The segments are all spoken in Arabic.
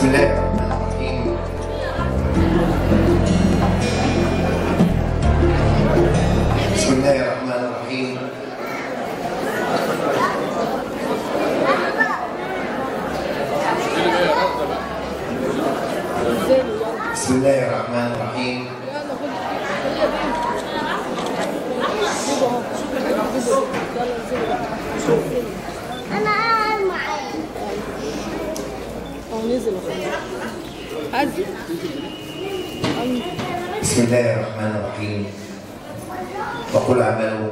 بسم الله الرحمن الرحيم. بسم الله الرحمن الرحيم. بسم الله الرحمن الرحيم. أنا قاعد معاك. نزل عزي. بسم الله الرحمن الرحيم. وقل اعملوا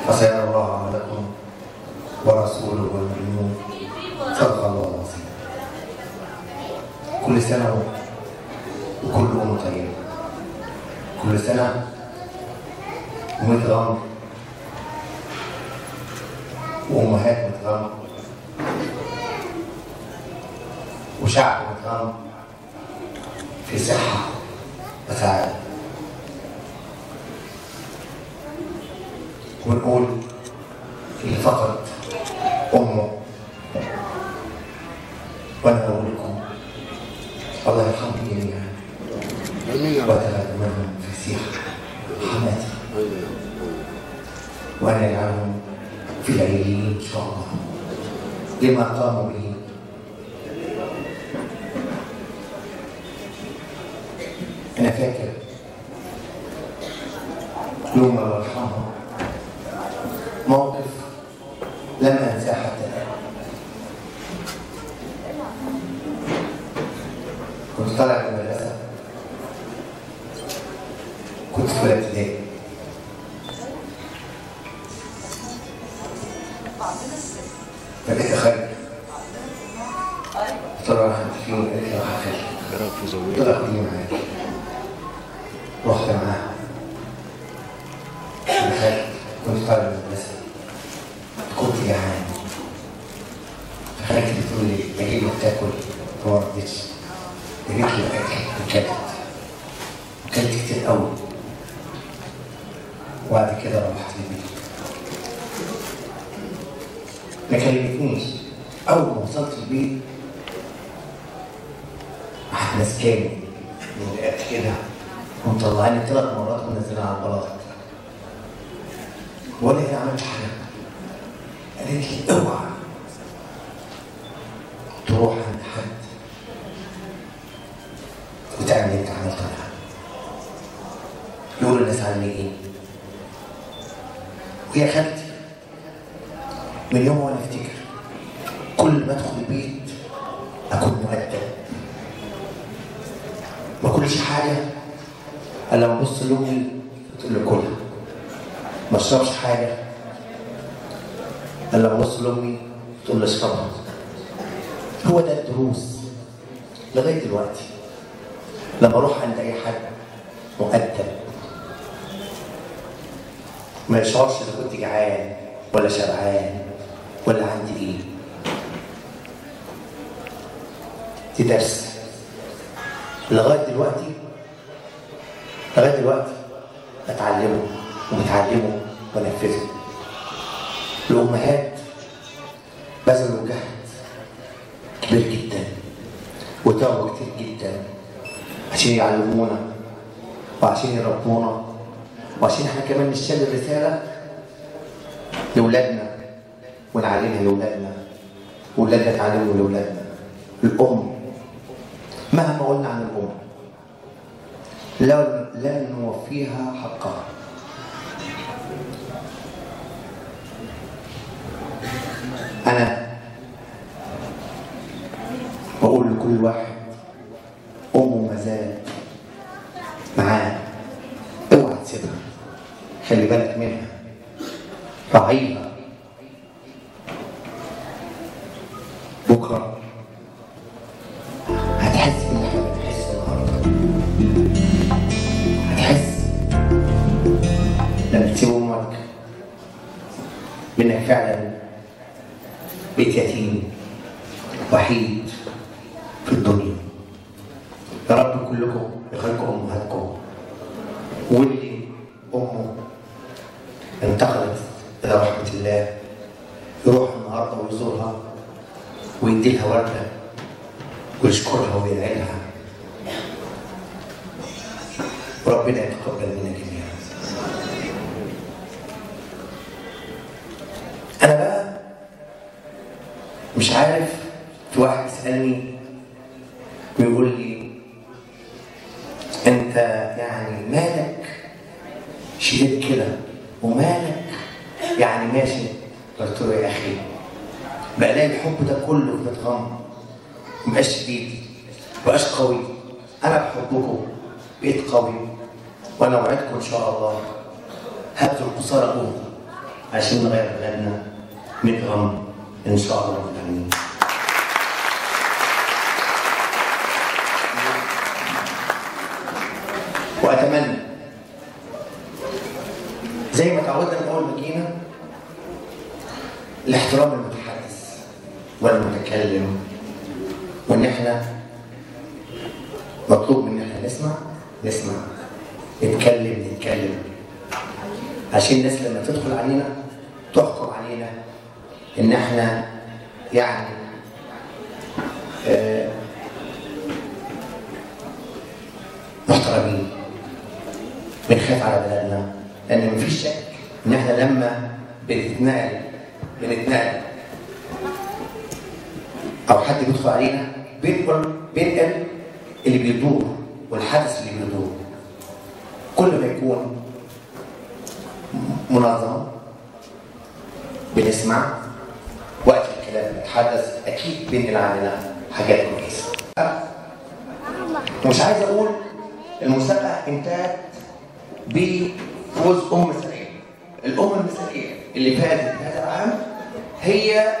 فسيرى الله عملكم ورسوله والمؤمنون. صدق الله العظيم. كل سنة وكل أم طيب. كل سنة ومتغمر وأمهات متغمر وشعب متغمر في صحة وسعادة. ونقول اللي فقد أمه وأنا أقول لكم الله يرحمهم جميعا وتغنمهم في سيح حماتي وأن يجعلهم في العليين إن شاء الله لما قاموا به. أنا فاكر يوم الله يرحمه موقف لم أنساه حتى الآن. كنت طالع من المدرسة، كنت في أولى ابتدائي. فلقيت خالد قلت له راح أنت فين؟ قال لي راح خالد. قلت له خديني معاك. رحت معاه. خالد كنت طالع من المدرسة، كنت جعان. فخالتي بتقول لي أجيب لك تاكل؟ فما رضيتش. جبت لي أكل وكلت كتير قوي. وبعد كده روحت البيت. ما كلمتنيش. أول ما وصلت البيت راحت ماسكاني من رقبتي كده ومطلعاني 3 مرات ونزلها على البلاط. ولا هي عملت حاجة. قالت لي اوعى تروح عند حد وتعمل اللي انت عملته ده. يقولوا الناس عني ايه؟ وهي خالتي من يوم وانا افتكر كل ما ادخل البيت اكون مؤدب. ما اكلش حاجه الا لما ابص لامي تقول لي كلها. ما اشربش حاجه الا لما ابص لامي تقول لي اشربها. هو ده الدروس لغايه دلوقتي. لما اروح عند اي حد مؤدب ما يشعرش اذا كنت جعان ولا شبعان ولا عندي ايه. دي درس لغايه دلوقتي بتعلمه وبتعلمه وانفذه. الامهات بذلوا جهد كبير جدا وتعبوا كتير جدا عشان يعلمونا وعشان يربونا وعشان احنا كمان نشتغل الرساله لاولادنا ونعلمها لاولادنا واولادنا تعلموا لاولادنا. الام مهما قلنا عن الام لا نوفيها حقها. انا بقول لكل واحد امه ما زالت معاه اوعى تسيبها. خلي بالك منها، راعيها. بكره هتحس باللي احنا بنحس النهارده. هتحس لما تسيب امك منك فعلا بيت يتيم وحيد في الدنيا. يا رب كلكم يخليكم امهاتكم، واللي امه انتقلت الى رحمه الله يروح النهارده ويزورها ويديلها ورده ويشكرها ويدعي لها، وربنا يتقبل منا جميعا. أنا بقى مش عارف، في واحد يسألني ويقول لي أنت يعني مالك شديد كده ومالك يعني ماشي؟ قلت له يا أخي بلاقي الحب ده كله بيتغم، مبقاش شديد، مبقاش قوي. أنا بحبكم بقيت قوي، وأنا وعدكم إن شاء الله هبذل القصارى جهد عشان نغير بلدنا نتغم إن شاء الله رب العالمين. وأتمنى زي ما تعودنا من أول ما جينا الاحترام المتحدث والمتكلم، وإن إحنا مطلوب مننا نسمع، نتكلم عشان الناس لما تدخل علينا تحكم علينا إن إحنا يعني محترمين، بنخاف على بلدنا، لأن مفيش شك إن إحنا لما بنتنقل أو حد بيدخل علينا بينقل اللي بيدور والحدث اللي بيدور. كل ما يكون منظم بنسمع، وقت الكلام بنتحدث أكيد بينقل علينا حاجات كويسة. ومش عايز أقول المسابقة انتهت بفوز أم مثالية. الأم المثالية اللي فازت هذا العام هي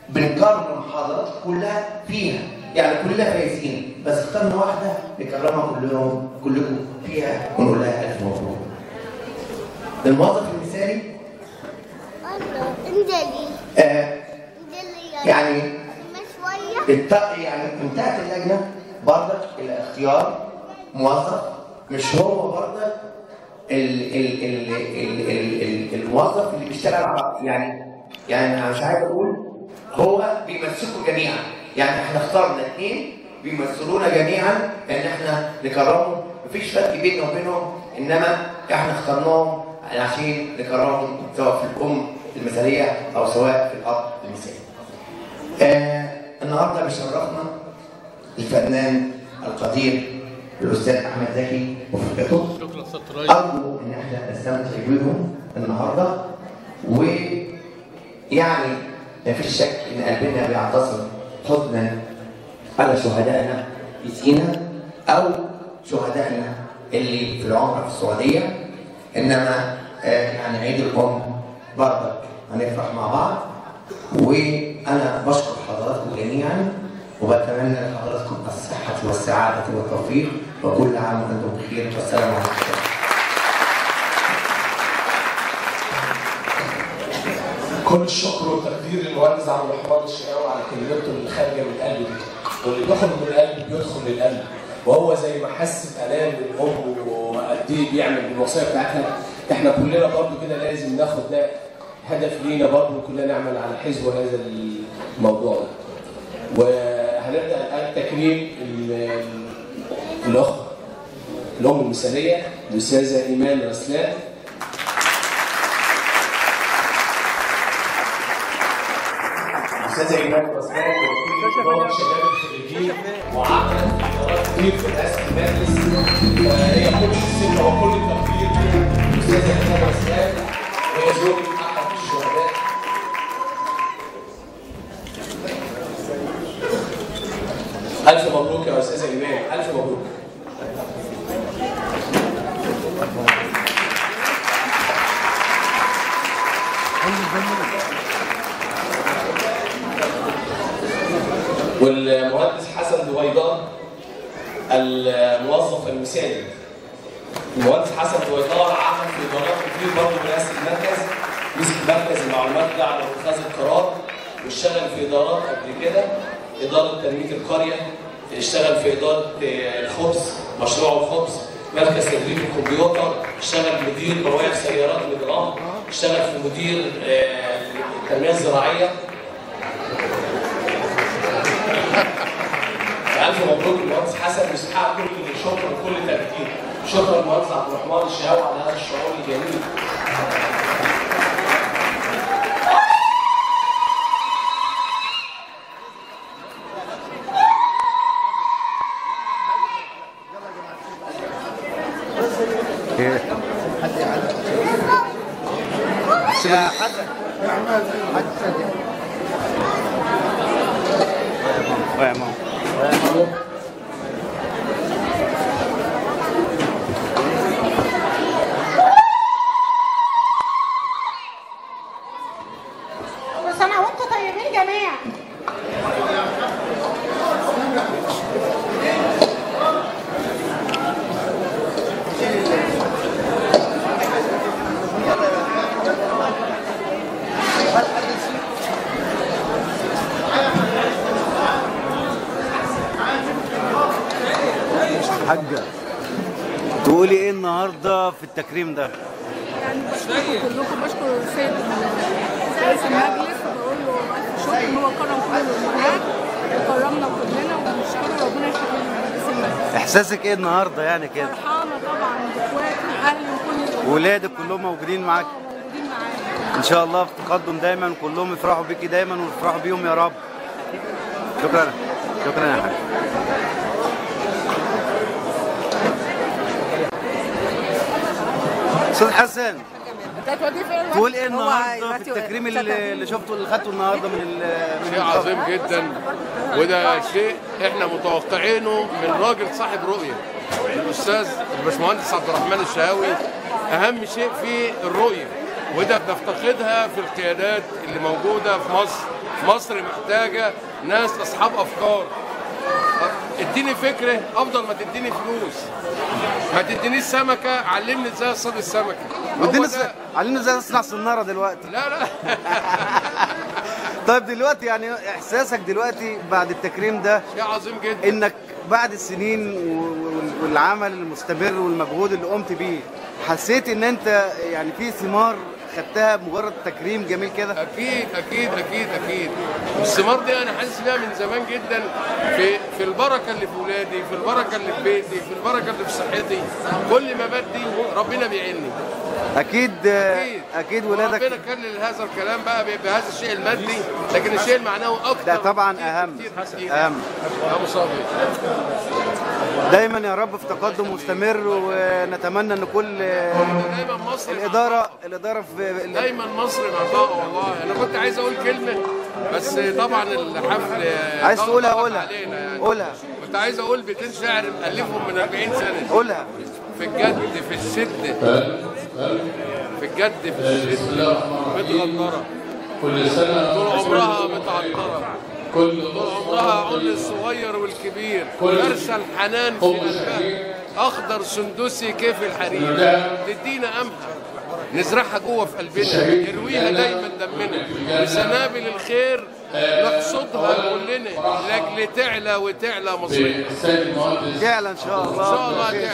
بنكرم المحاضرات كلها فيها، يعني كلنا فايزين، بس اخترنا واحدة نكرمها كلكم فيها ونقول لها ألف مبروك. الموظف المثالي يعني انتهت اللجنة برضك إلى اختيار موظف، مش هو برضك الموظف اللي بيشتغل على يعني انا مش عايز اقول هو بيمثلكم جميعا، يعني احنا اخترنا 2 بيمثلونا جميعا ان احنا نكرمهم، مفيش فرق بيننا وبينهم، انما احنا اخترناهم عشان نكرمهم سواء في الام المثاليه او سواء في الاب المثالي. النهارده بيشرفنا الفنان القدير الاستاذ احمد زكي وفرقته. ارجو ان احنا نستمتع بيهم النهارده، ويعني ما فيش شك ان قلبنا بيعتصم حزنا على شهدائنا في سيناء او شهدائنا اللي في العمره في السعوديه، انما يعني عيد الام برضك هنفرح مع بعض. وانا بشكر حضراتكم جميعا، وبتمنى لحضراتكم الصحه والسعاده والتوفيق، وكل عام وانتم بخير، والسلام عليكم. كل الشكر والتقدير للمهندس عبد الرحمن الشناوي على كلمته اللي خارجه من القلب دي، واللي بيخرج من القلب بيدخل للقلب، وهو زي ما حس بآلام الام وقد ايه بيعمل بالوصيه بتاعتها. احنا كلنا برضه كده لازم ناخد ده هدف لينا برضه، وكلنا نعمل على حزب هذا الموضوع ده. وهنبدا الان تكريم الاخت الام المثاليه الاستاذه ايمان رسلان. الاستاذه ايمان رسلان وكيل شباب الخريجين، وعملت ادارات كتير في رئاسه المجلس، هي كل الثقه وكل التقدير للاستاذه ايمان رسلان، وهي زوجة احد الشهداء. الف مبروك يا استاذه ايمان، الف مبروك. والمهندس حسن دويدار الموظف المثالي. المهندس حسن دويدار عمل في ادارات كتير برضه برئاسه المركز، مسك مركز المعلومات ده على اتخاذ القرار، واشتغل في ادارات قبل كده، اداره تنميه القريه، اشتغل في اداره الخبز، مشروع الخبز، مركز تدريب الكمبيوتر، اشتغل مدير بواقي سيارات النظام، اشتغل في مدير التنميه الزراعيه. مبروك للمهندس حسن ويستحق كل شكر وكل تقدير. شكرا للمهندس عبد الرحمن الشهاوي على هذا الشعور الجميل. يا حسن يا ماما كل سنة وانتم طيبين جميعا. حاجة تقولي ايه النهارده في التكريم ده؟ يعني بشكركم كلكم، بشكر السيد رئيس المجلس وبقول له الف شكر ان هو كرم كل الامهات وكرمنا كلنا وبنشكره ربنا يخلينا رئيس المجلس. احساسك ايه النهارده يعني كده؟ فرحانه طبعا باخواتي واهلي وكل ولادك كلهم موجودين معاك؟ موجودين معانا ان شاء الله في تقدم دايما، كلهم يفرحوا بيكي دايما ويفرحوا بيهم يا رب. شكرا شكرا يا حاج. استاذ حسن تقول ايه النهارده في التكريم اللي شفته اللي خدته النهارده من شيء عظيم جدا، وده شيء احنا متوقعينه من راجل صاحب رؤيه، الاستاذ الباشمهندس عبد الرحمن الشهاوي. اهم شيء في الرؤيه، وده بنفتقدها في القيادات اللي موجوده في مصر. مصر محتاجه ناس اصحاب افكار. اديني فكره افضل ما تديني فلوس. ما تدينيش سمكه، علمني ازاي اصطاد السمكه. علمنا ازاي نصنع صناره دلوقتي. لا طيب دلوقتي يعني احساسك دلوقتي بعد التكريم ده شيء عظيم جدا، انك بعد السنين والعمل المستمر والمجهود اللي قمت بيه، حسيت ان انت يعني في ثمار خدتها بمجرد تكريم جميل كده؟ اكيد اكيد اكيد اكيد. الثمار دي انا حاسس بيها من زمان جدا، في البركه اللي في ولادي، في البركه اللي في بيتي، في البركه اللي في صحتي. كل ما بدي ربنا بيعيني. اكيد ولادك ربنا كلل هذا الكلام بقى بهذا الشيء المادي، لكن الشيء المعنوي اكتر. ده طبعا اهم. ابو صابر دايما يا رب في تقدم مستمر، ونتمنى ان كل دايما مصر الاداره في دايما مصر معطاء. والله انا كنت عايز اقول كلمه بس طبعا الحفل عايز تقولها يعني. قولها. كنت عايز اقول بيتين شعر مألفهم من 40 سنه. قولها. في الجد في الشده، في الجد في الشده متغدره، كل سنة طول عمرها متعطره، طول عمرها عل الصغير والكبير، مرسى الحنان في قلبها، اخضر سندسي كيف الحرير، تدينا قمحه نزرعها جوه في قلبنا، يرويها دايما دمنا، بسنابل الخير نحصدها كلنا لاجل تعلى وتعلى مصرنا. تعلى ان شاء الله. ان شاء الله تعلى.